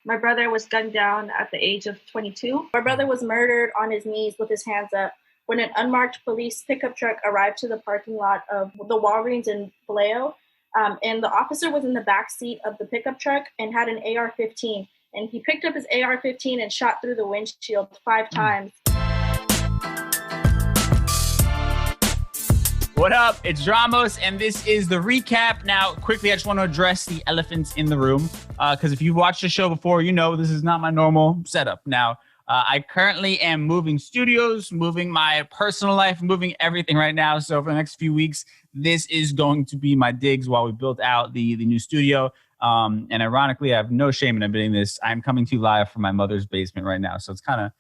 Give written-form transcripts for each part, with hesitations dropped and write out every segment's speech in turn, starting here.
My brother was gunned down at the age of 22. My brother was murdered on his knees with his hands up when an unmarked police pickup truck arrived to the parking lot of the Walgreens in Vallejo. And the officer was in the back seat of the pickup truck and had an AR-15. And he picked up his AR-15 and shot through the windshield 5 times. What up? It's Dramos, and this is the recap. Now, quickly, I just want to address the elephants in the room, because if you've watched the show before, you know this is not my normal setup. Now, I currently am moving studios, moving my personal life, moving everything right now. So for the next few weeks, this is going to be my digs while we build out the new studio. And ironically, I have no shame in admitting this. I'm coming to you live from my mother's basement right now. So it's kind of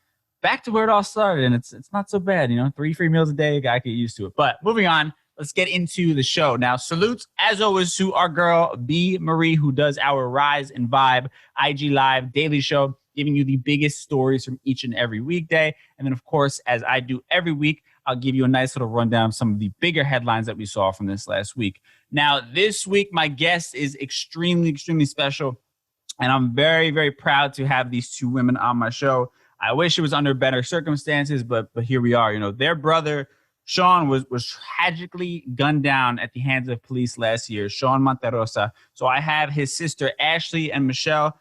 back to where it all started, and it's not so bad, 3 free meals a day, a guy get used to it. But moving on, let's get into the show. Now, salutes, as always, to our girl, B. Marie, who does our Rise and Vibe IG Live daily show, giving you the biggest stories from each and every weekday. And then, of course, as I do every week, I'll give you a nice little rundown of some of the bigger headlines that we saw from this last week. Now, this week, my guest is extremely, extremely special, and I'm very, very proud to have these two women on my show. I wish it was under better circumstances, but here we are. Their brother, Sean, was tragically gunned down at the hands of police last year, Sean Monterrosa. So I have his sister, Ashley and Michelle,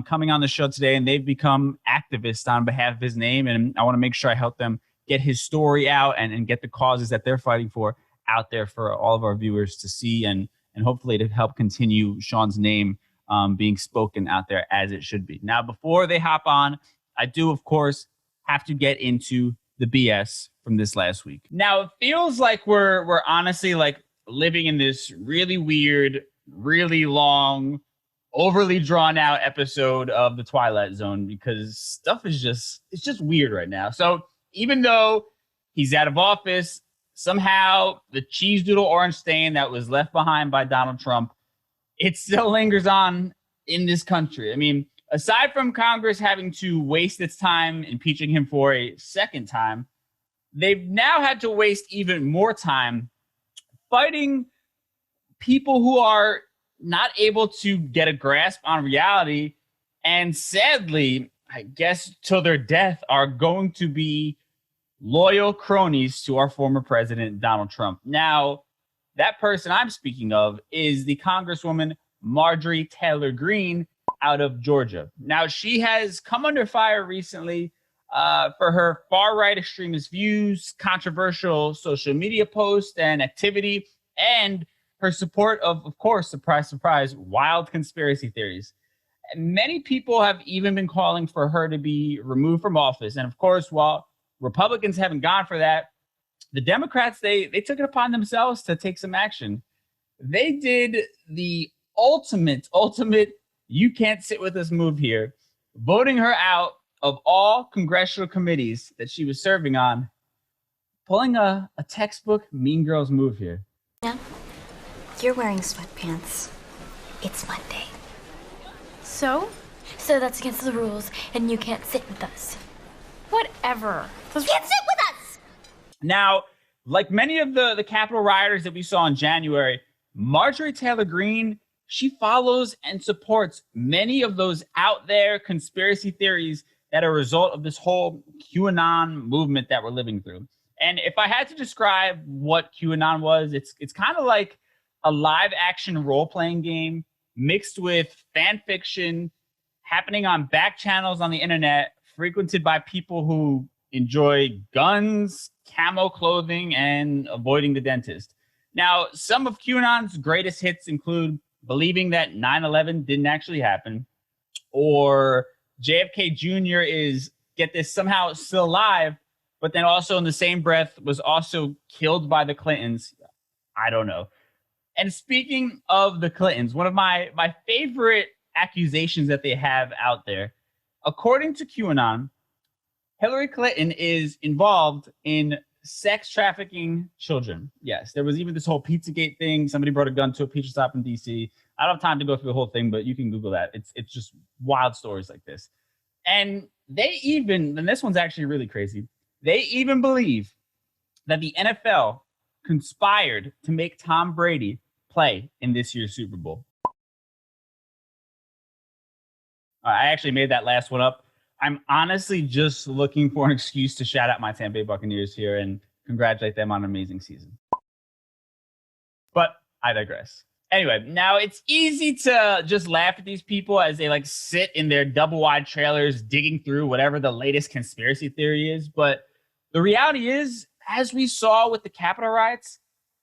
coming on the show today, and they've become activists on behalf of his name, and I want to make sure I help them get his story out and get the causes that they're fighting for out there for all of our viewers to see, and hopefully to help continue Sean's name being spoken out there as it should be. Now, before they hop on, I do, of course, have to get into the BS from this last week. Now, it feels like we're honestly like living in this really weird, really long, overly drawn out episode of the Twilight Zone, because stuff is it's just weird right now. So even though he's out of office, somehow the cheese doodle orange stain that was left behind by Donald Trump, it still lingers on in this country. I mean, aside from Congress having to waste its time impeaching him for a second time, they've now had to waste even more time fighting people who are not able to get a grasp on reality, and sadly, I guess till their death, are going to be loyal cronies to our former president, Donald Trump. Now, that person I'm speaking of is the Congresswoman Marjorie Taylor Greene out of Georgia. Now, she has come under fire recently for her far-right extremist views, controversial social media posts and activity, and her support of course, surprise, surprise, wild conspiracy theories. Many people have even been calling for her to be removed from office. And of course, while Republicans haven't gone for that, the Democrats, they took it upon themselves to take some action. They did the ultimate you can't sit with us move here, voting her out of all congressional committees that she was serving on, pulling a textbook Mean Girls move here. Yeah, you're wearing sweatpants. It's Monday. So? So that's against the rules, and you can't sit with us. Whatever. You can't sit with us! Now, like many of the Capitol rioters that we saw in January, Marjorie Taylor Greene, she follows and supports many of those out there conspiracy theories that are a result of this whole QAnon movement that we're living through. And if I had to describe what QAnon was, it's kind of like a live action role-playing game mixed with fan fiction happening on back channels on the internet, frequented by people who enjoy guns, camo clothing, and avoiding the dentist. Now, some of QAnon's greatest hits include believing that 9/11 didn't actually happen, or JFK Jr. is, get this, somehow still alive, but then also in the same breath was also killed by the Clintons. I don't know. And speaking of the Clintons, one of my favorite accusations that they have out there, according to QAnon, Hillary Clinton is involved in sex trafficking children. Yes, there was even this whole Pizzagate thing. Somebody brought a gun to a pizza shop in DC. I don't have time to go through the whole thing, but you can Google that. It's just wild stories like this. And they even, and this one's actually really crazy, they even believe that the NFL conspired to make Tom Brady play in this year's Super Bowl. I actually made that last one up. I'm honestly just looking for an excuse to shout out my Tampa Bay Buccaneers here and congratulate them on an amazing season. But I digress. Anyway, now it's easy to just laugh at these people as they like sit in their double wide trailers digging through whatever the latest conspiracy theory is. But the reality is, as we saw with the Capitol riots,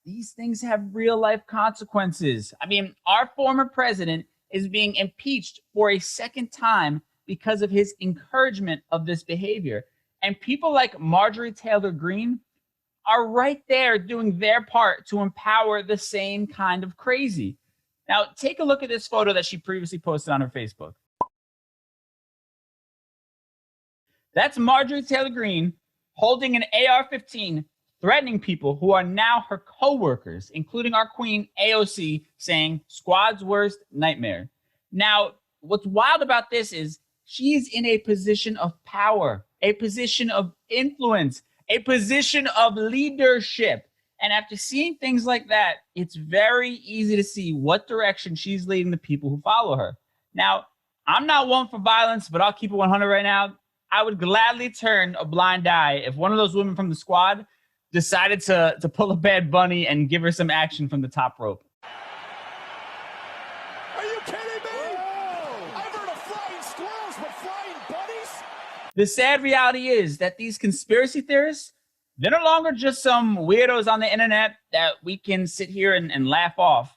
these things have real life consequences. I mean, our former president is being impeached for a second time because of his encouragement of this behavior. And people like Marjorie Taylor Greene are right there doing their part to empower the same kind of crazy. Now, take a look at this photo that she previously posted on her Facebook. That's Marjorie Taylor Greene holding an AR-15, threatening people who are now her co-workers, including our queen, AOC, saying, "Squad's worst nightmare." Now, what's wild about this is she's in a position of power, a position of influence, a position of leadership. And after seeing things like that, it's very easy to see what direction she's leading the people who follow her. Now, I'm not one for violence, but I'll keep it 100 right now. I would gladly turn a blind eye if one of those women from the squad decided to pull a Bad Bunny and give her some action from the top rope. Are you kidding me? Whoa. I've heard of flying squirrels, but flying bunnies? The sad reality is that these conspiracy theorists, they're no longer just some weirdos on the internet that we can sit here and laugh off.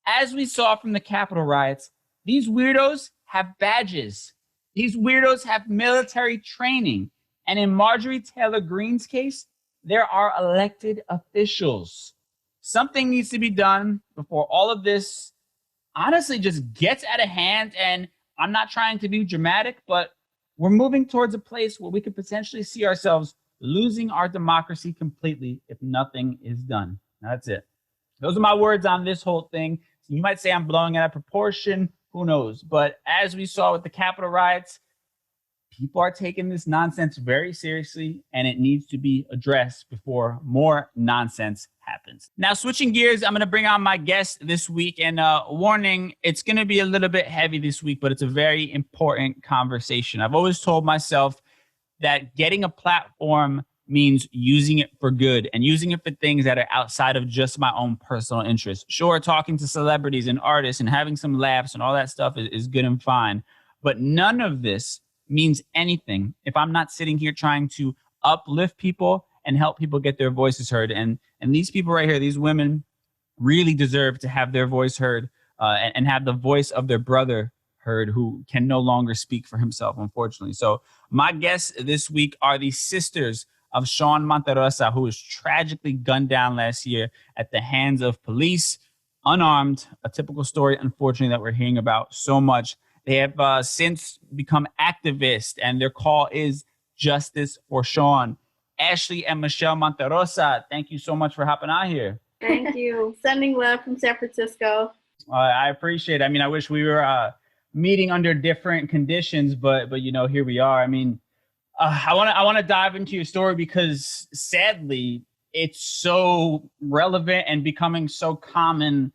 As we saw from the Capitol riots, these weirdos have badges. These weirdos have military training. And in Marjorie Taylor Greene's case, there are elected officials. Something needs to be done before all of this honestly just gets out of hand. And I'm not trying to be dramatic, but we're moving towards a place where we could potentially see ourselves losing our democracy completely if nothing is done. That's it. Those are my words on this whole thing. You might say I'm blowing it out of proportion. Who knows? But as we saw with the Capitol riots, people are taking this nonsense very seriously, and it needs to be addressed before more nonsense happens. Now, switching gears, I'm going to bring on my guest this week. And warning, it's going to be a little bit heavy this week, but it's a very important conversation. I've always told myself that getting a platform means using it for good and using it for things that are outside of just my own personal interests. Sure, talking to celebrities and artists and having some laughs and all that stuff is good and fine. But none of this means anything if I'm not sitting here trying to uplift people and help people get their voices heard. And these people right here, these women, really deserve to have their voice heard and have the voice of their brother heard, who can no longer speak for himself, unfortunately. So my guests this week are the sisters of Sean Monterrosa, who was tragically gunned down last year at the hands of police, unarmed, a typical story, unfortunately, that we're hearing about so much. They have since become activists, and their call is justice for Sean. Ashley and Michelle Monterrosa, thank you so much for hopping on here. Thank you. Sending love from San Francisco. I appreciate it. I mean, I wish we were meeting under different conditions, but you know, here we are. I mean, I want to dive into your story because sadly, it's so relevant and becoming so common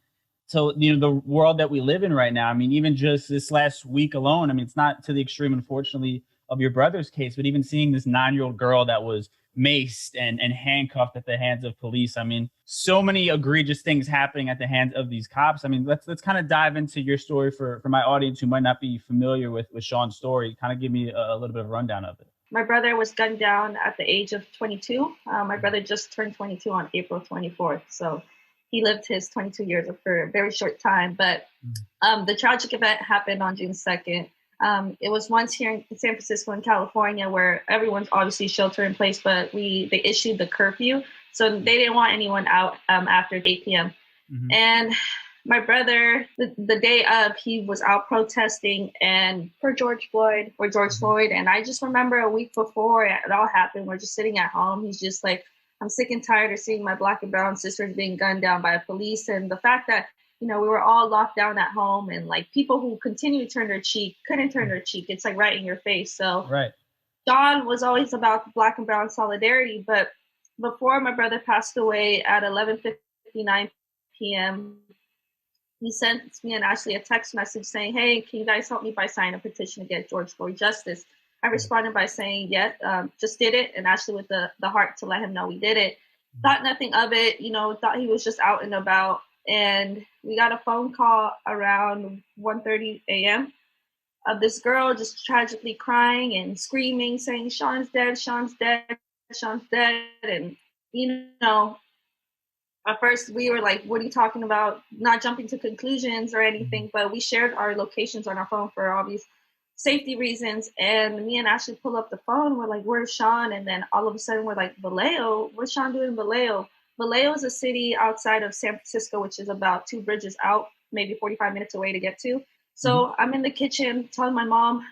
to the world that we live in right now. I mean, even just this last week alone, I mean, it's not to the extreme, unfortunately, of your brother's case, but even seeing this 9-year-old girl that was maced and handcuffed at the hands of police. I mean, so many egregious things happening at the hands of these cops. I mean, let's kind of dive into your story for my audience who might not be familiar with Sean's story. Kind of give me a little bit of a rundown of it. My brother was gunned down at the age of 22. My brother just turned 22 on April 24th. So he lived his 22 years for a very short time. But the tragic event happened on June 2nd. It was once here in San Francisco and California where everyone's obviously shelter in place, but they issued the curfew. So they didn't want anyone out after 8 p.m. Mm-hmm. And my brother, the day of, he was out protesting and for George Floyd. And I just remember a week before it all happened, we're just sitting at home. He's just like, I'm sick and tired of seeing my Black and brown sisters being gunned down by police. And the fact that, we were all locked down at home, and like people who continue to turn their cheek couldn't turn their cheek. It's like right in your face. So right. John was always about Black and brown solidarity. But before my brother passed away at 11:59 p.m., he sent me and Ashley a text message saying, "Hey, can you guys help me by signing a petition to get George Floyd justice?" I responded by saying, "Yeah, just did it," and Ashley with the heart to let him know we did it. Thought nothing of it, thought he was just out and about. And we got a phone call around 1:30 a.m. of this girl just tragically crying and screaming, saying, "Sean's dead, Sean's dead, Sean's dead." And, at first we were like, "What are you talking about?" Not jumping to conclusions or anything, but we shared our locations on our phone for obvious safety reasons. And me and Ashley pull up the phone. We're like, "Where's Sean?" And then all of a sudden we're like, "Vallejo? What's Sean doing in Vallejo?" Vallejo is a city outside of San Francisco, which is about 2 bridges out, maybe 45 minutes away to get to. So I'm in the kitchen telling my mom,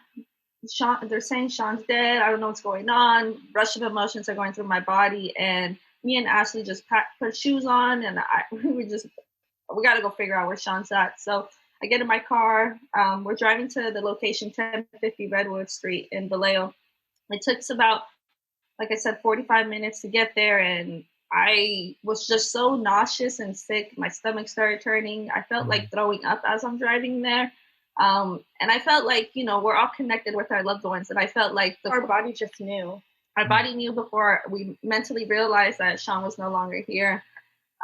they're saying Sean's dead. I don't know what's going on. Rush of emotions are going through my body. And me and Ashley just put shoes on, and we got to go figure out where Sean's at. So I get in my car. We're driving to the location 1050 Redwood Street in Vallejo. It took us about, like I said, 45 minutes to get there. And I was just so nauseous and sick. My stomach started turning. I felt like throwing up as I'm driving there. And I felt like, we're all connected with our loved ones. And I felt like our body just knew. Our body knew before we mentally realized that Sean was no longer here.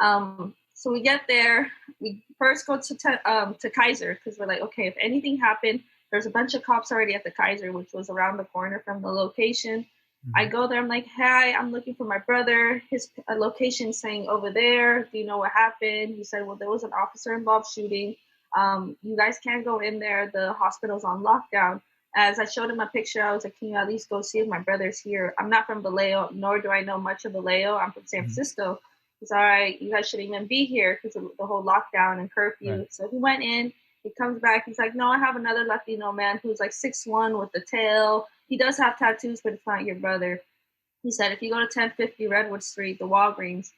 So we get there. We first go to Kaiser because we're like, okay, if anything happened, there's a bunch of cops already at the Kaiser, which was around the corner from the location. I go there. I'm like, "Hi, I'm looking for my brother. His location saying over there. Do you know what happened?" He said, "Well, there was an officer-involved shooting. You guys can't go in there. The hospital's on lockdown." As I showed him a picture, I was like, "Can you at least go see if my brother's here?" I'm not from Vallejo, nor do I know much of Vallejo. I'm from San Francisco. He's all right. You guys shouldn't even be here because of the whole lockdown and curfew. Right. So he went in. He comes back. He's like, "No, I have another Latino man who's like 6'1" with the tail. He does have tattoos, but it's not your brother." He said, "If you go to 1050 Redwood Street, the Walgreens,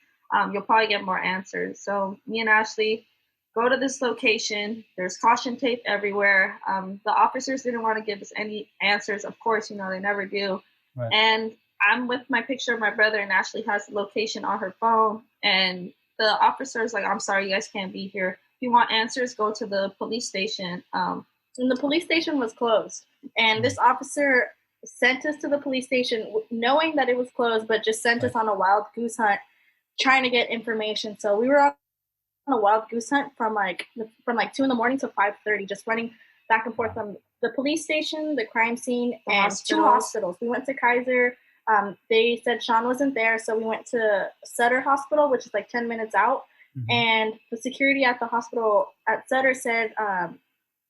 you'll probably get more answers." So me and Ashley go to this location. There's caution tape everywhere. The officers didn't want to give us any answers. Of course, they never do. Right. And I'm with my picture of my brother, and Ashley has the location on her phone. And the officer's like, "I'm sorry, you guys can't be here. If you want answers, go to the police station." And the police station was closed. And this officer sent us to the police station knowing that it was closed, but just sent us on a wild goose hunt trying to get information. So we were on a wild goose hunt from like 2 a.m. to 5:30, just running back and forth from the police station, the crime scene, and 2 hospitals. We went to Kaiser. They said Sean wasn't there, so we went to Sutter Hospital, which is like 10 minutes out. And the security at the hospital at Sutter said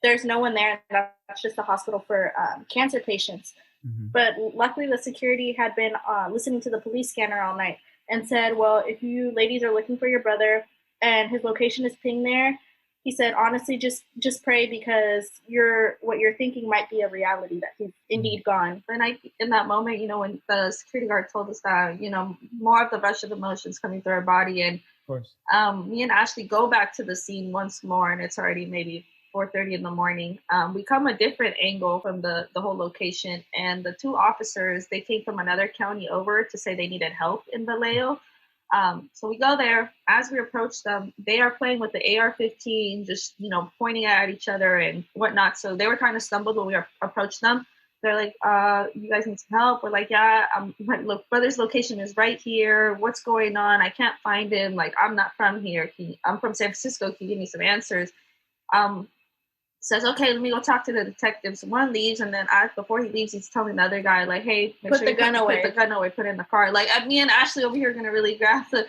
there's no one there. That's just a hospital for cancer patients. But luckily, the security had been listening to the police scanner all night and said, "Well, if you ladies are looking for your brother and his location is pinged there," he said, "honestly, just pray because what you're thinking might be a reality that he's indeed gone." And in that moment, when the security guard told us that, more of the rush of emotions coming through our body. And of course, me and Ashley go back to the scene once more, and it's already maybe 4:30 in the morning. We come a different angle from the whole location, and the 2 officers, they came from another county over to say they needed help in Vallejo. So we go there. As we approach them, they are playing with the AR-15, just, pointing at each other and whatnot. So they were kind of stumbled when we approached them. They're like, "You guys need some help?" We're like, "Yeah, my brother's location is right here. What's going on? I can't find him. Like, I'm not from here. I'm from San Francisco. Can you give me some answers?" Says, "Okay, let me go talk to the detectives." One leaves, and then before he leaves, he's telling the other guy, like, "Hey, put the gun away. Put the gun away. Put it in the car." Like, me and Ashley over here are gonna really grab the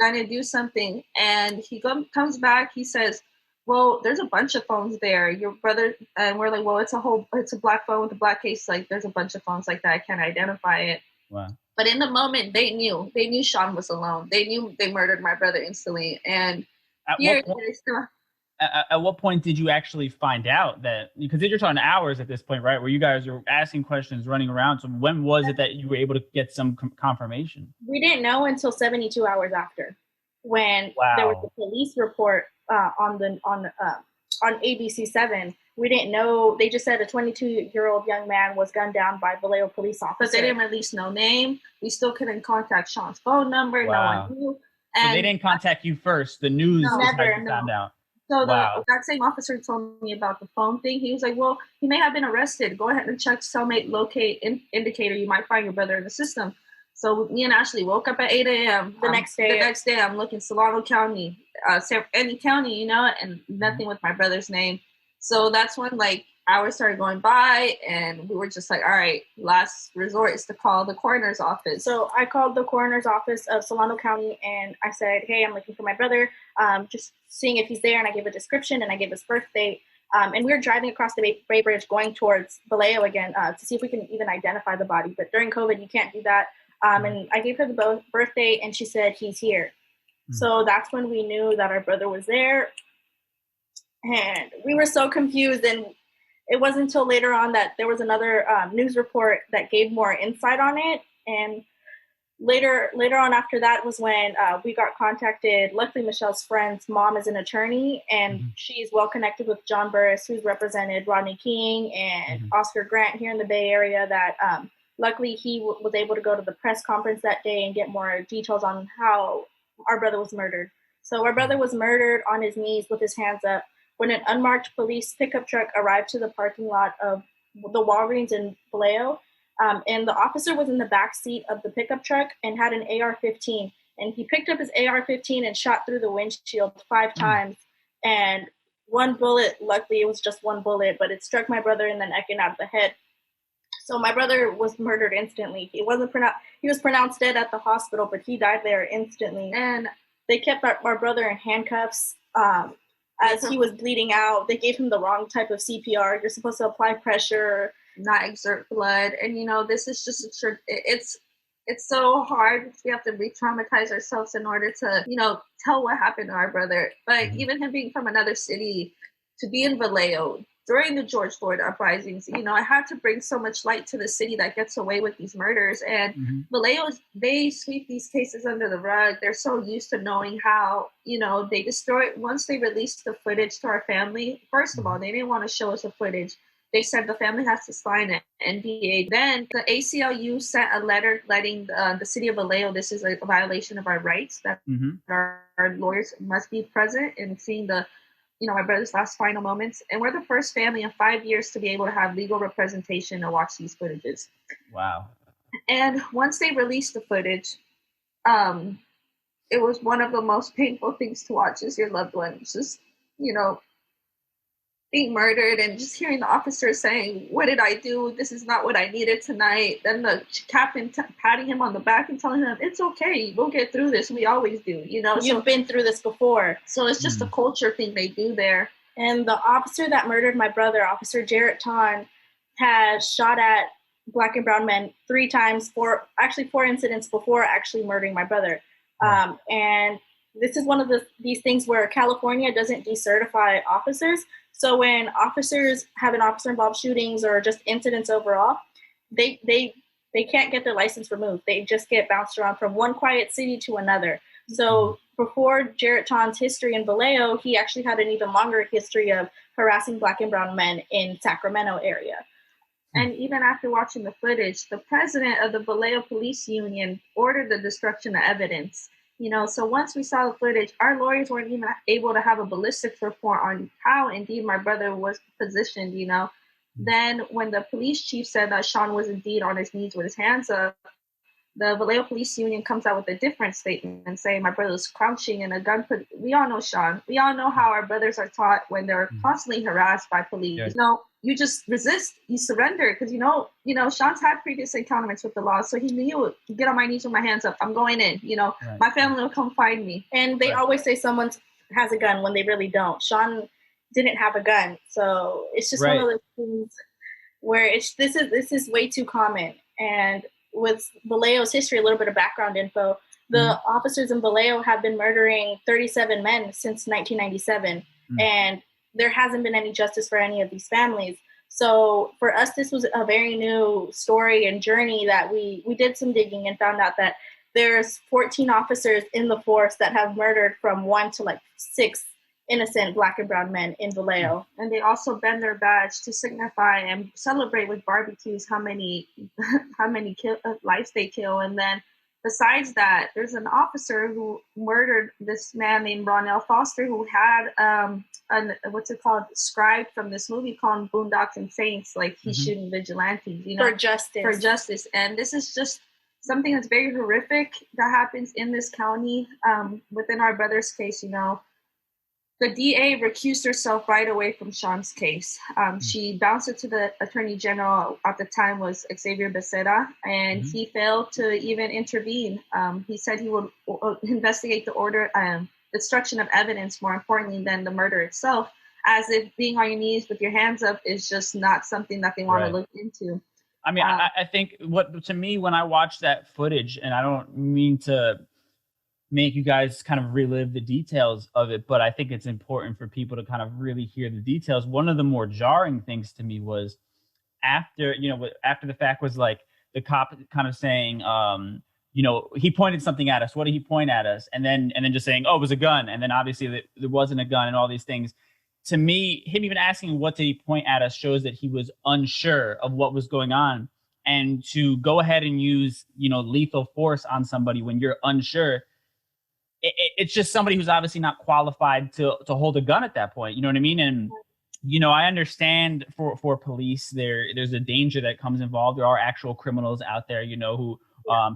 gun and do something. And he comes back. He says, "Well, there's a bunch of phones there. Your brother," and we're like, "Well, it's a black phone with a black case. Like, there's a bunch of phones like that. I can't identify it." Wow. But in the moment, they knew Sean was alone. They knew they murdered my brother instantly. And at what point did you actually find out that, because you're talking hours at this point, right? Where you guys are asking questions, running around. So when was it that you were able to get some confirmation? We didn't know until 72 hours after, when there was a police report on ABC7. We didn't know. They just said a 22-year-old young man was gunned down by Vallejo police officer. But they didn't release no name. We still couldn't contact Sean's phone number. Wow. No one knew. And so they didn't contact you first. The news is how you found out. So Wow. that same officer told me about the phone thing. He was like, well, he may have been arrested. Go ahead and check cellmate locate indicator. You might find your brother in the system. So me and Ashley woke up at 8 a.m. The next day, I'm looking Solano County, any county, you know, and nothing with my brother's name. So that's when like hours started going by, and we were just like, all right, last resort is to call the coroner's office. So I called the coroner's office of Solano County, and I said, hey, I'm looking for my brother, just seeing if he's there, and I gave a description, and I gave his birth date. And we were driving across the Bay Bridge going towards Vallejo again to see if we can even identify the body. But during COVID, you can't do that. And I gave her the birth date, and she said, he's here. So that's when we knew that our brother was there. And we were so confused, and it wasn't until later on that there was another news report that gave more insight on it. And later on after that was when we got contacted. Luckily, Michelle's friend's mom is an attorney, and she's well connected with John Burris, who's represented Rodney King and Oscar Grant here in the Bay Area. That luckily he was able to go to the press conference that day and get more details on how our brother was murdered. So our brother was murdered on his knees with his hands up when an unmarked police pickup truck arrived to the parking lot of the Walgreens in Vallejo. And the officer was in the back seat of the pickup truck and had an AR-15. And he picked up his AR-15 and shot through the windshield 5 times. And one bullet, luckily it was just one bullet, but it struck my brother in the neck and out of the head. So my brother was murdered instantly. He was pronounced dead at the hospital, but he died there instantly. And they kept our brother in handcuffs as he was bleeding out. They gave him the wrong type of CPR. You're supposed to apply pressure, not exert blood. And, you know, this is just it's so hard. We have to re-traumatize ourselves in order to, you know, tell what happened to our brother. But even him being from another city, to be in Vallejo during the George Floyd uprisings, you know, I had to bring so much light to the city that gets away with these murders. And Vallejo, they sweep these cases under the rug. They're so used to knowing how, you know, they destroy it. Once they released the footage to our family, first of all, they didn't want to show us the footage. They said the family has to sign an NDA. Then the ACLU sent a letter letting the city of Vallejo, this is a violation of our rights, that our lawyers must be present and seeing the, you know, my brother's last final moments. And we're the first family in 5 years to be able to have legal representation and watch these footages. Wow. And once they released the footage, it was one of the most painful things to watch is your loved one just, you know, being murdered, and just hearing the officer saying, what did I do? This is not what I needed tonight. Then the captain patting him on the back and telling him, it's okay, we'll get through this. We always do, you know. You've been through this before. So it's just a culture thing they do there. And the officer that murdered my brother, Officer Jarrett Ton, has shot at Black and brown men 3 times, 4 incidents before actually murdering my brother. And this is one of these things where California doesn't decertify officers. So when officers have an officer-involved shootings or just incidents overall, they can't get their license removed. They just get bounced around from one quiet city to another. So before Jarrett Ton's history in Vallejo, he actually had an even longer history of harassing Black and brown men in Sacramento area. And even after watching the footage, the president of the Vallejo Police Union ordered the destruction of evidence. You know, so once we saw the footage, our lawyers weren't even able to have a ballistics report on how indeed my brother was positioned, you know. Then when the police chief said that Sean was indeed on his knees with his hands up, the Vallejo Police Union comes out with a different statement and saying my brother's crouching in a gun. We all know Sean. We all know how our brothers are taught when they're constantly harassed by police. Yeah. You know, you just resist, you surrender, because you know, Sean's had previous encounters with the law, so he knew, get on my knees with my hands up, I'm going in. You know, my family will come find me. And they always say someone has a gun when they really don't. Sean didn't have a gun, so it's just one of those things where this is way too common. And with Vallejo's history, a little bit of background info, the officers in Vallejo have been murdering 37 men since 1997, and there hasn't been any justice for any of these families. So for us, this was a very new story and journey that we did some digging and found out that there's 14 officers in the force that have murdered from 1 to like 6 innocent Black and brown men in Vallejo. And they also bend their badge to signify and celebrate with barbecues how many lives they kill. And then besides that, there's an officer who murdered this man named Ronell Foster, who had what's it called, scribed from this movie called Boondocks and Saints, like he's shooting vigilantes, For justice. For justice. And this is just something that's very horrific that happens in this county. Within our brother's case, the DA recused herself right away from Sean's case. She bounced it to the Attorney General at the time was Xavier Becerra, and he failed to even intervene. He said he would investigate the destruction of evidence more importantly than the murder itself, as if being on your knees with your hands up is just not something that they want to look into. I mean, I think to me, when I watch that footage, and I don't mean to make you guys kind of relive the details of it, but I think it's important for people to kind of really hear the details. One of the more jarring things to me was after the fact was like the cop kind of saying, he pointed something at us. What did he point at us? And then just saying, oh, it was a gun. And then obviously there wasn't a gun and all these things. To me, him even asking what did he point at us shows that he was unsure of what was going on. And to go ahead and use, lethal force on somebody when you're unsure, it's just somebody who's obviously not qualified to hold a gun at that point. You know what I mean? And, I understand for police, there's a danger that comes involved. There are actual criminals out there, who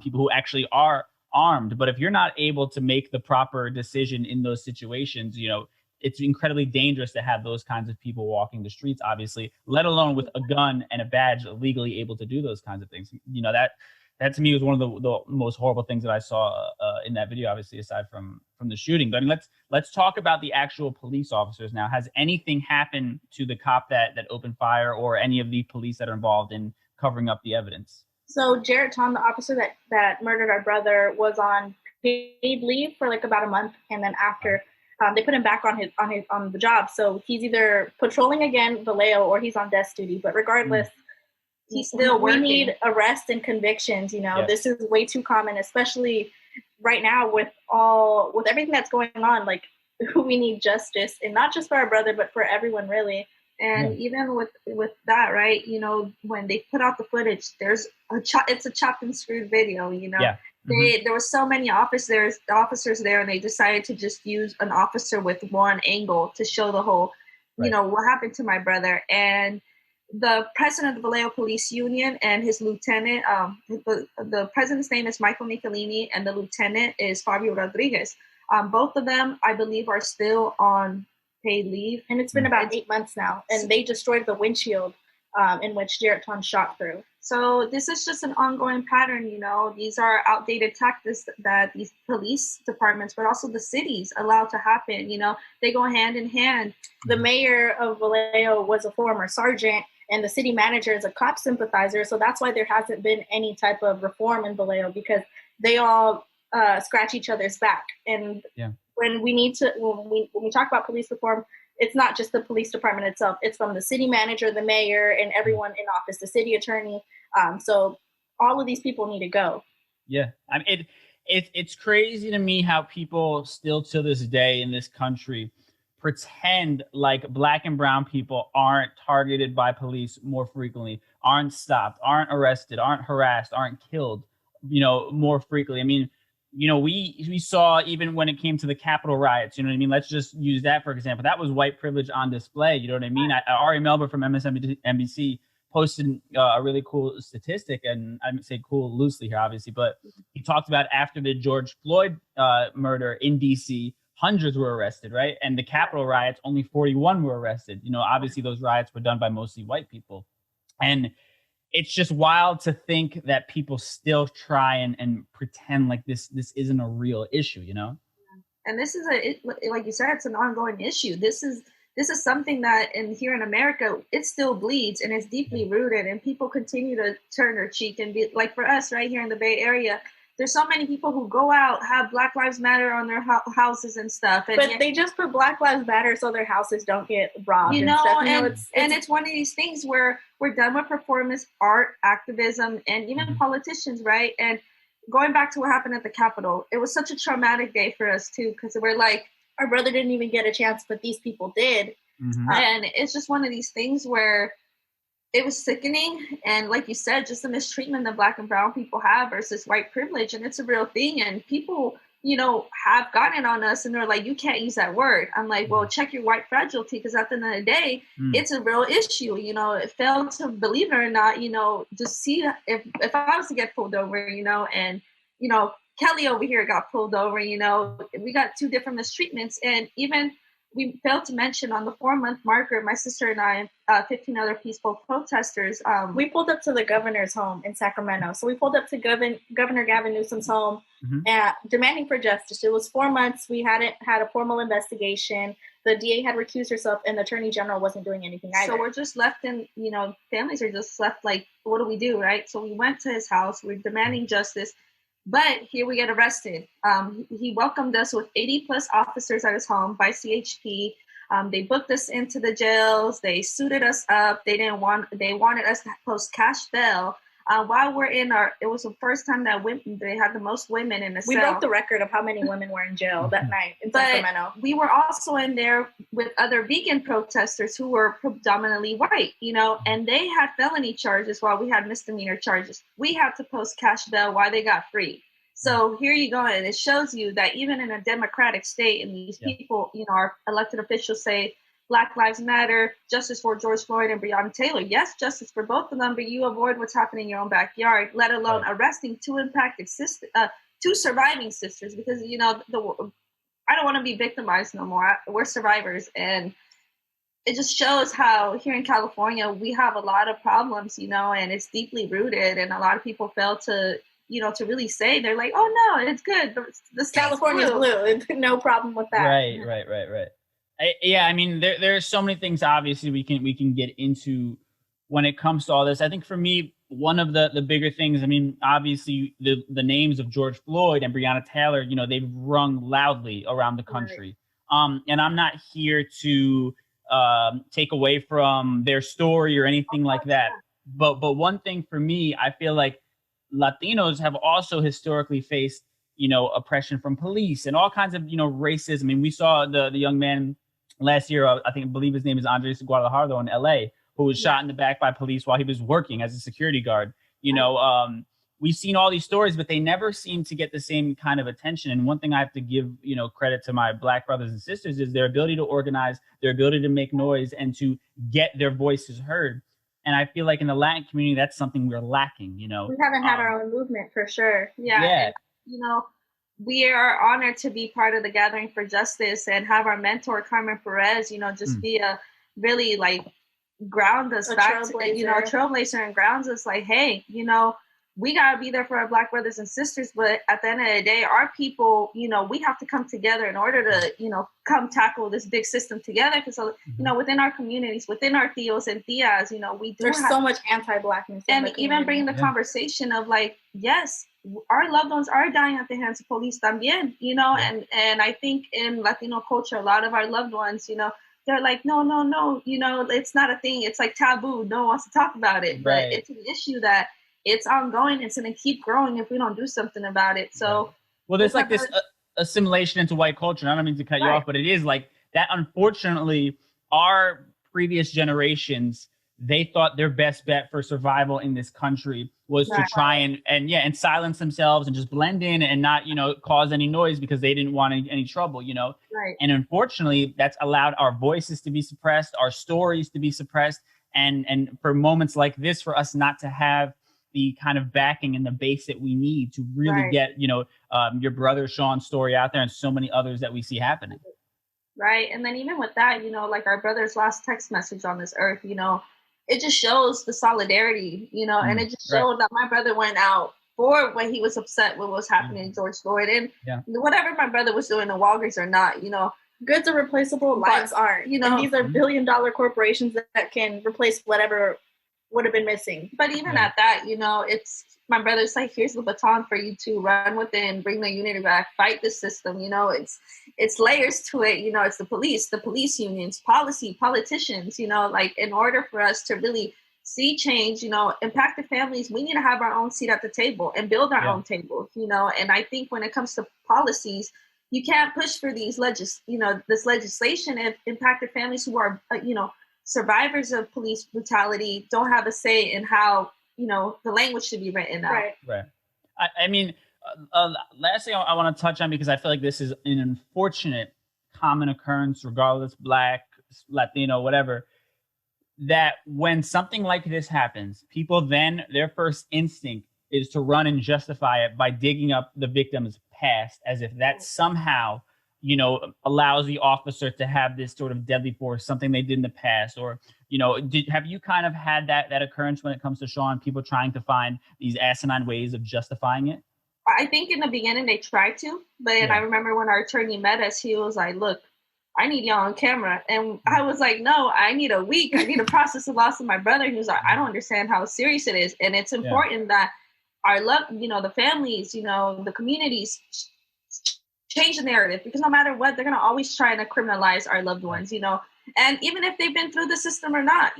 people who actually are armed. But if you're not able to make the proper decision in those situations, it's incredibly dangerous to have those kinds of people walking the streets, obviously, let alone with a gun and a badge legally able to do those kinds of things. That to me was one of the most horrible things that I saw in that video, obviously, aside from the shooting. But I mean, let's talk about the actual police officers now. Has anything happened to the cop that opened fire, or any of the police that are involved in covering up the evidence? So Jarrett Tom, the officer that murdered our brother, was on paid leave for like about a month, and then after they put him back on the job. So he's either patrolling again Vallejo or he's on desk duty. But regardless. He's still working. We need arrests and convictions. Yes. This is way too common, especially right now with everything that's going on. Like, we need justice, and not just for our brother, but for everyone, really. And even with that, right? When they put out the footage, it's a chopped and screwed video. There were so many officers there, and they decided to just use an officer with one angle to show the whole, what happened to my brother. And the president of the Vallejo Police Union and his lieutenant, the president's name is Michael Nicolini, and the lieutenant is Fabio Rodriguez. Both of them, I believe, are still on paid leave. And it's been about 8 months now. And they destroyed the windshield in which Jarrett Tom shot through. So this is just an ongoing pattern. These are outdated tactics that these police departments, but also the cities, allow to happen. They go hand in hand. The mayor of Vallejo was a former sergeant, and the city manager is a cop sympathizer. So that's why there hasn't been any type of reform in Vallejo, because they all scratch each other's back. And when we talk about police reform, it's not just the police department itself. It's from the city manager, the mayor, and everyone in office, the city attorney. So all of these people need to go. Yeah. I mean, it's crazy to me how people still to this day in this country pretend like Black and brown people aren't targeted by police more frequently, aren't stopped, aren't arrested, aren't harassed, aren't killed, more frequently. I mean, we saw, even when it came to the Capitol riots, you know what I mean? Let's just use that for example. That was white privilege on display. You know what I mean? Ari Melber from MSNBC posted a really cool statistic, and I say cool loosely here, obviously, but he talked about after the George Floyd murder in DC, hundreds were arrested, right? And the Capitol riots, only 41 were arrested. Obviously those riots were done by mostly white people. And it's just wild to think that people still try and pretend like this isn't a real issue, And this is like you said, it's an ongoing issue. This is something that here in America, it still bleeds, and it's deeply rooted, and people continue to turn their cheek and be like, for us right here in the Bay Area, there's so many people who go out, have Black Lives Matter on their houses and stuff. But they just put Black Lives Matter so their houses don't get robbed. It's one of these things where we're done with performance art, activism, and even politicians, right? And going back to what happened at the Capitol, it was such a traumatic day for us too, because we're like, our brother didn't even get a chance, but these people did. And it's just one of these things where it was sickening. And like you said, just the mistreatment that Black and brown people have versus white privilege. And it's a real thing. And people, have gotten on us and they're like, you can't use that word. I'm like, well, check your white fragility, because at the end of the day, it's a real issue. It failed to, believe it or not, just see if I was to get pulled over, and, Kelly over here got pulled over, we got two different mistreatments. And even we failed to mention on the 4-month marker, my sister and I, 15 other peaceful protesters. We pulled up to the governor's home in Sacramento. So we pulled up to Governor Gavin Newsom's home, demanding for justice. It was 4 months. We hadn't had a formal investigation. The DA had recused herself, and the Attorney General wasn't doing anything either. So we're just left in, families are just left like, what do we do, right? So we went to his house. We're demanding justice. But here we get arrested. He welcomed us with 80 plus officers at his home by CHP. They booked us into the jails. They suited us up. They wanted us to post cash bail. While we're in it was the first time that they had the most women in the cell. We broke the record of how many women were in jail that night in Sacramento. We were also in there with other vegan protesters who were predominantly white, and they had felony charges while we had misdemeanor charges. We had to post cash bail while they got free. So here you go, and it shows you that even in a democratic state, and these people, our elected officials say, Black Lives Matter, justice for George Floyd and Breonna Taylor. Yes, justice for both of them, but you avoid what's happening in your own backyard, let alone arresting two surviving sisters, because, I don't want to be victimized no more. We're survivors. And it just shows how here in California, we have a lot of problems, and it's deeply rooted. And a lot of people fail to, to really say, they're like, oh, no, it's good. The California's blue. No problem with that. Right. Yeah, I mean, there's so many things, obviously, we can get into when it comes to all this. I think for me, one of the bigger things, I mean, obviously, the names of George Floyd and Breonna Taylor, they've rung loudly around the country. Right. And I'm not here to take away from their story or anything like that. But one thing for me, I feel like Latinos have also historically faced, oppression from police and all kinds of, racism. I mean, we saw the young man last year, I believe his name is Andres Guadalajara in LA, who was shot in the back by police while he was working as a security guard. We've seen all these stories, but they never seem to get the same kind of attention. And one thing I have to give, credit to my Black brothers and sisters is their ability to organize, their ability to make noise and to get their voices heard. And I feel like in the Latin community, that's something we're lacking, We haven't had our own movement for sure. Yeah. And, we are honored to be part of the Gathering for Justice and have our mentor, Carmen Perez, just be a really ground us back to, a trailblazer, and grounds us like, hey, we got to be there for our Black brothers and sisters. But at the end of the day, our people, we have to come together in order to, come tackle this big system together. Because, within our communities, within our tios and tias, we do there's so much anti-Blackness. And even bringing the conversation of yes, our loved ones are dying at the hands of police también, and I think in Latino culture, a lot of our loved ones, they're like, no, it's not a thing. It's like taboo. No one wants to talk about it. But it's an issue that it's ongoing. It's going to keep growing if we don't do something about it. So, well, there's this assimilation into white culture. And I don't mean to cut you off, but it is like that. Unfortunately, our previous generations, they thought their best bet for survival in this country was to try and silence themselves and just blend in and not, cause any noise because they didn't want any trouble, Right. And unfortunately, that's allowed our voices to be suppressed, our stories to be suppressed. And for moments like this, for us not to have the kind of backing and the base that we need to really get, your brother Sean's story out there and so many others that we see happening. Right. And then even with that, our brother's last text message on this earth, it just shows the solidarity, and it just showed that my brother went out for when he was upset with what was happening to George Floyd. And whatever my brother was doing in Walgreens or not, goods are replaceable, lives aren't. And these are billion-dollar corporations that can replace whatever would have been missing. But even at that, it's my brother's like, here's the baton for you to run with it and bring the unity back, fight the system. It's layers to it. It's the police unions, politicians, in order for us to really see change, impacted families, we need to have our own seat at the table and build our own table, and I think when it comes to policies, you can't push for this legislation if impacted families who are, survivors of police brutality don't have a say in how, the language should be written out. Right. I mean, last thing I want to touch on, because I feel like this is an unfortunate common occurrence, regardless, Black, Latino, whatever, that when something like this happens, people then, their first instinct is to run and justify it by digging up the victim's past, as if that somehow, allows the officer to have this sort of deadly force, something they did in the past. Or, have you kind of had that occurrence when it comes to Sean, people trying to find these asinine ways of justifying it? I think in the beginning they tried to, but I remember when our attorney met us, he was like, look, I need y'all on camera. And I was like, no, I need a week. I need to process the loss of my brother. He was like, I don't understand how serious it is. And it's important that our love, the families, the communities change the narrative, because no matter what, they're going to always try to criminalize our loved ones, and even if they've been through the system or not,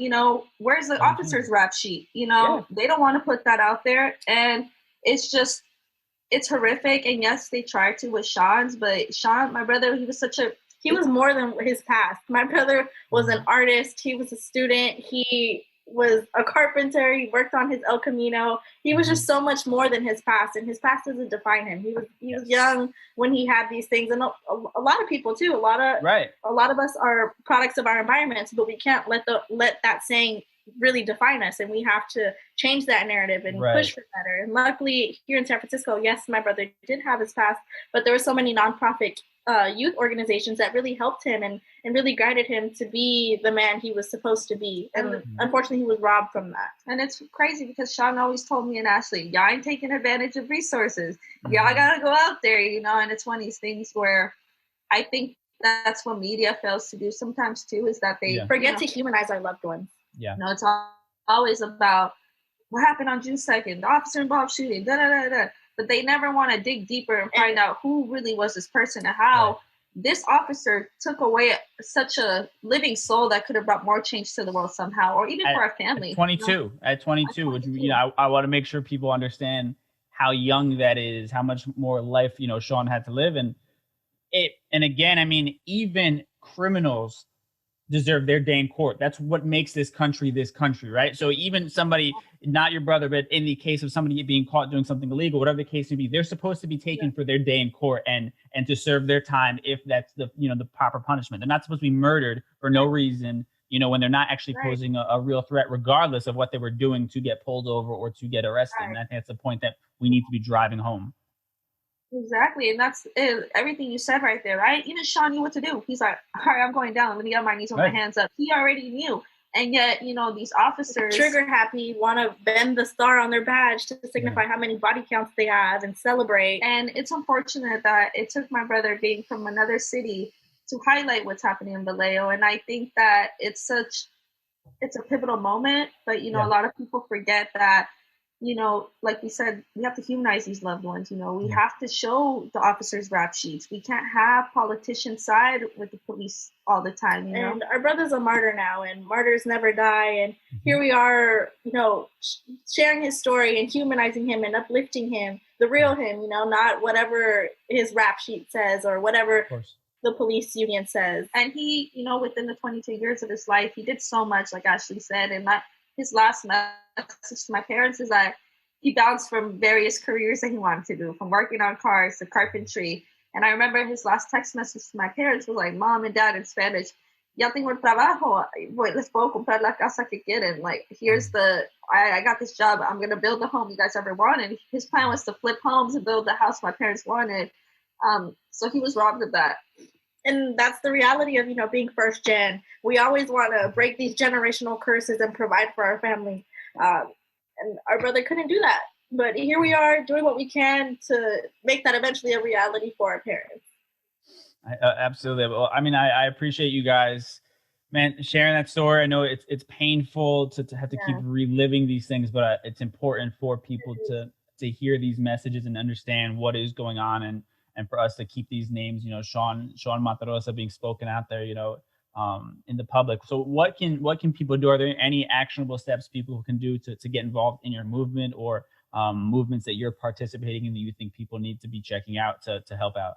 where's the officer's rap sheet? They don't want to put that out there. And it's horrific. And yes, they tried to with Sean's, but Sean, my brother, he was more than his past. My brother was an artist. He was a student. He was a carpenter. He worked on his El Camino. He was just so much more than his past, and his past doesn't define him. He was young when he had these things, and a lot of people too. A lot of us are products of our environments, but we can't let that saying really define us, and we have to change that narrative and push for better. And luckily, here in San Francisco, yes, my brother did have his past, but there were so many nonprofit youth organizations that really helped him and really guided him to be the man he was supposed to be. And unfortunately, he was robbed from that. And it's crazy because Sean always told me and Ashley, y'all ain't taking advantage of resources. Y'all gotta go out there, and it's one of these things where I think that's what media fails to do sometimes too, is that they forget to humanize our loved ones. Yeah. It's always about what happened on June 2nd, the officer involved shooting, but they never want to dig deeper and find out who really was this person and how this officer took away such a living soul that could have brought more change to the world somehow, or even for our family. At 22, which, I want to make sure people understand how young that is, how much more life, Sean had to live. And again, I mean, even criminals deserve their day in court. That's what makes this country, right? So even somebody, not your brother, but in the case of somebody being caught doing something illegal, whatever the case may be, they're supposed to be taken for their day in court and to serve their time if that's the proper punishment. They're not supposed to be murdered for no reason, when they're not actually posing a real threat, regardless of what they were doing to get pulled over or to get arrested. And I think that's the point that we need to be driving home. Exactly. And that's everything you said right there, right? Even Sean knew what to do. He's like, all right, I'm going down. Let me get on my knees with my hands up. He already knew. And yet, these officers trigger happy, want to bend the star on their badge to signify how many body counts they have and celebrate. And it's unfortunate that it took my brother being from another city to highlight what's happening in Vallejo. And I think that it's a pivotal moment. But, a lot of people forget that, like we said, we have to humanize these loved ones. We have to show the officers' rap sheets. We can't have politicians side with the police all the time. And our brother's a martyr now, and martyrs never die. And here we are, sharing his story and humanizing him and uplifting him, the real him. Not whatever his rap sheet says or whatever the police union says. And he, within the 22 years of his life, he did so much, like Ashley said, and his last message to my parents is that he bounced from various careers that he wanted to do, from working on cars to carpentry. And I remember his last text message to my parents was like, Mom and Dad, in Spanish, ya tengo el trabajo, les puedo comprar la casa que quieren. Like, here's I got this job. I'm going to build the home you guys ever wanted. His plan was to flip homes and build the house my parents wanted. So he was robbed of that. And that's the reality of, being first gen. We always want to break these generational curses and provide for our family. And our brother couldn't do that. But here we are doing what we can to make that eventually a reality for our parents. Absolutely. Well, I mean, I appreciate you guys, man, sharing that story. I know it's painful to have to keep reliving these things, but it's important for people to hear these messages and understand what is going on, and for us to keep these names, Sean Monterrosa being spoken out there, in the public. So what can people do? Are there any actionable steps people can do to get involved in your movement, or movements that you're participating in that you think people need to be checking out to help out?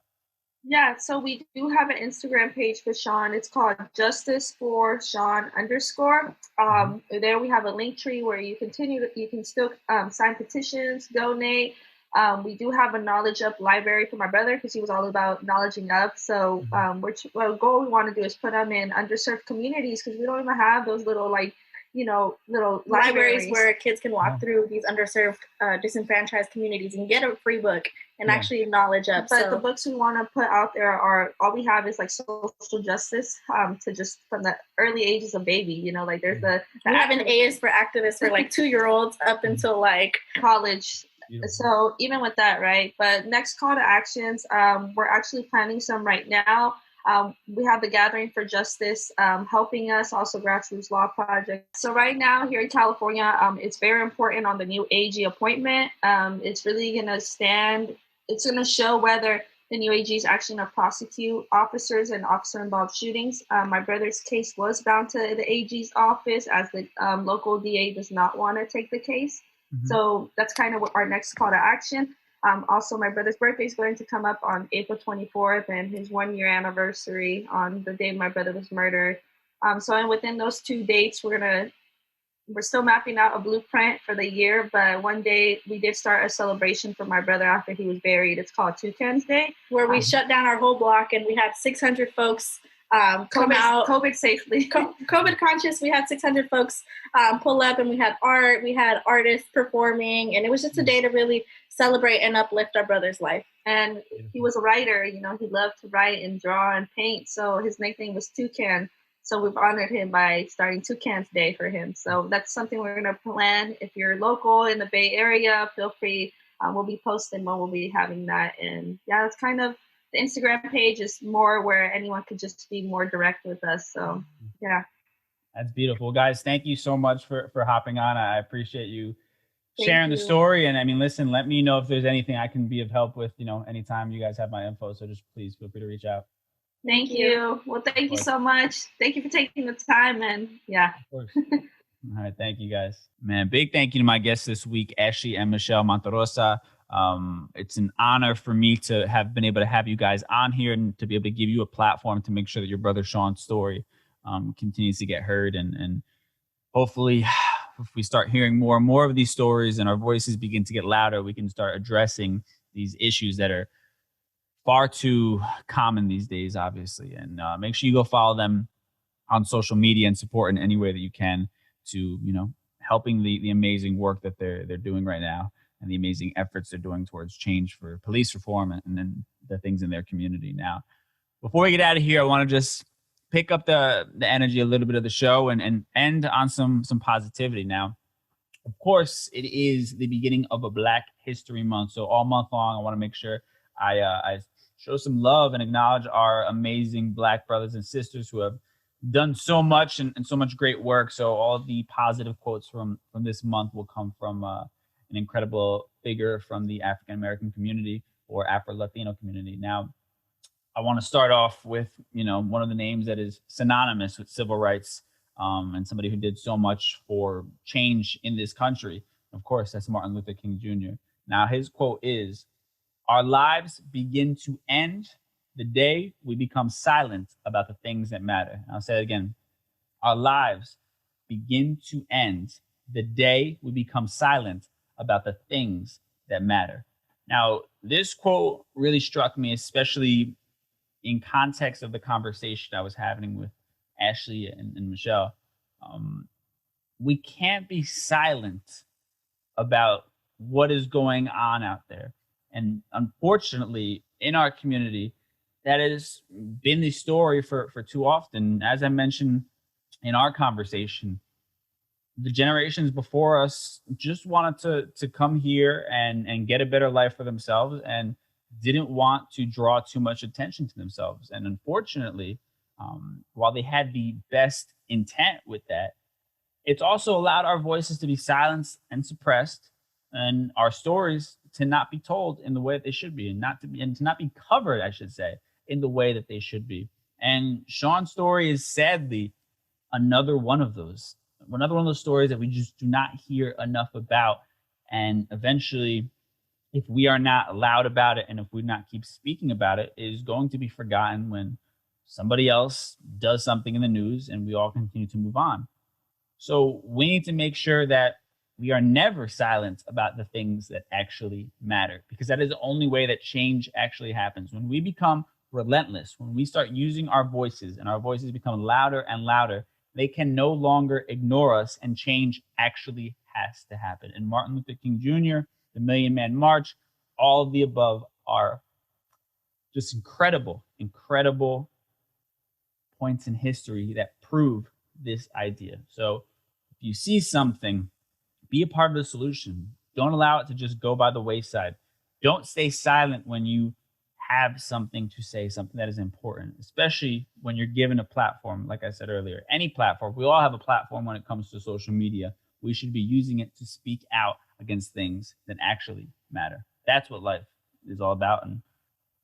Yeah, so we do have an Instagram page for Sean. It's called Justice for Sean underscore. There we have a link tree where you can still sign petitions, donate. We do have a knowledge up library for my brother because he was all about knowledging up. So what goal we want to do is put him in underserved communities because we don't even have those little little libraries where kids can walk through these underserved, disenfranchised communities and get a free book and actually knowledge up. But the books we want to put out there are all we have is like social justice, to just from the early ages of baby. Like there's we have an A's for activists for like 2-year-olds up until like college. Beautiful. So even with that, right? But next call to actions, we're actually planning some right now. We have the Gathering for Justice helping us, also Grassroots Law Project. So right now here in California, it's very important on the new AG appointment. It's really going to it's going to show whether the new AG is actually going to prosecute officers and officer-involved shootings. My brother's case was bound to the AG's office as the local DA does not want to take the case. So that's kind of what our next call to action. Also, my brother's birthday is going to come up on April 24th and his 1-year anniversary on the day my brother was murdered. So within those 2 dates, we're still mapping out a blueprint for the year, but one day we did start a celebration for my brother after he was buried. It's called Toucan's Day, where we shut down our whole block and we had 600 folks come out COVID safely, COVID conscious. We had 600 folks pull up, and we had art, we had artists performing, and it was just a day to really celebrate and uplift our brother's life. And he was a writer, he loved to write and draw and paint. So his nickname was Toucan. So we've honored him by starting Toucan's Day for him. So that's something we're going to plan. If you're local in the Bay Area, feel free. We'll be posting when we'll be having that. And yeah, that's kind of the Instagram page is more where anyone could just be more direct with us. So yeah. That's beautiful. Guys, thank you so much for hopping on. I appreciate you sharing the story. And I mean, listen, let me know if there's anything I can be of help with, anytime you guys have my info. So just please feel free to reach out. Thank you. Well, thank you so much. Thank you for taking the time. And yeah. Of course. All right. Thank you, guys. Man, big thank you to my guests this week, Ashley and Michelle Monterrosa. It's an honor for me to have been able to have you guys on here and to be able to give you a platform to make sure that your brother Sean's story continues to get heard. And hopefully, if we start hearing more and more of these stories and our voices begin to get louder, we can start addressing these issues that are far too common these days, obviously. And make sure you go follow them on social media and support in any way that you can to, helping the amazing work that they're doing right now and the amazing efforts they're doing towards change for police reform and then the things in their community. Now, before we get out of here, I want to just pick up the energy a little bit of the show and end on some positivity. Now, of course, it is the beginning of a Black History Month. So all month long, I want to make sure I show some love and acknowledge our amazing Black brothers and sisters who have done so much and so much great work. So all the positive quotes from this month will come from an incredible figure from the African-American community or Afro-Latino community. Now, I want to start off with, one of the names that is synonymous with civil rights and somebody who did so much for change in this country. Of course, that's Martin Luther King Jr. Now, his quote is, "Our lives begin to end the day we become silent about the things that matter." And I'll say it again. Our lives begin to end the day we become silent about the things that matter. Now, this quote really struck me, especially in context of the conversation I was having with Ashley and Michelle. We can't be silent about what is going on out there. And unfortunately, in our community, that has been the story for too often. As I mentioned in our conversation, the generations before us just wanted to come here and get a better life for themselves and didn't want to draw too much attention to themselves. And unfortunately, while they had the best intent with that, it's also allowed our voices to be silenced and suppressed and our stories to not be told in the way that they should be and to not be covered, I should say, in the way that they should be. And Sean's story is sadly another one of those stories that we just do not hear enough about. And eventually if we are not loud about it and if we not keep speaking about it, is going to be forgotten when somebody else does something in the news and we all continue to move on. So we need to make sure that we are never silent about the things that actually matter, because that is the only way that change actually happens. When we become relentless, when we start using our voices and our voices become louder and louder, they can no longer ignore us, and change actually has to happen. And Martin Luther King Jr., the Million Man March, all of the above are just incredible, incredible points in history that prove this idea. So if you see something, be a part of the solution. Don't allow it to just go by the wayside. Don't stay silent when you have something to say, something that is important, especially when you're given a platform. Like I said earlier, any platform, we all have a platform when it comes to social media. We should be using it to speak out against things that actually matter. That's what life is all about. And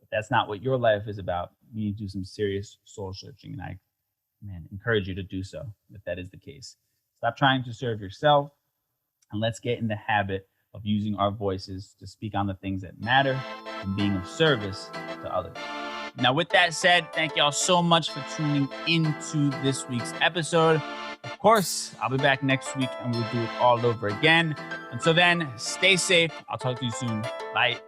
if that's not what your life is about, you need to do some serious soul searching. And I, encourage you to do so if that is the case. Stop trying to serve yourself, and let's get in the habit of using our voices to speak on the things that matter and being of service to others. Now, with that said, thank y'all so much for tuning into this week's episode. Of course, I'll be back next week and we'll do it all over again. Until then, stay safe. I'll talk to you soon. Bye.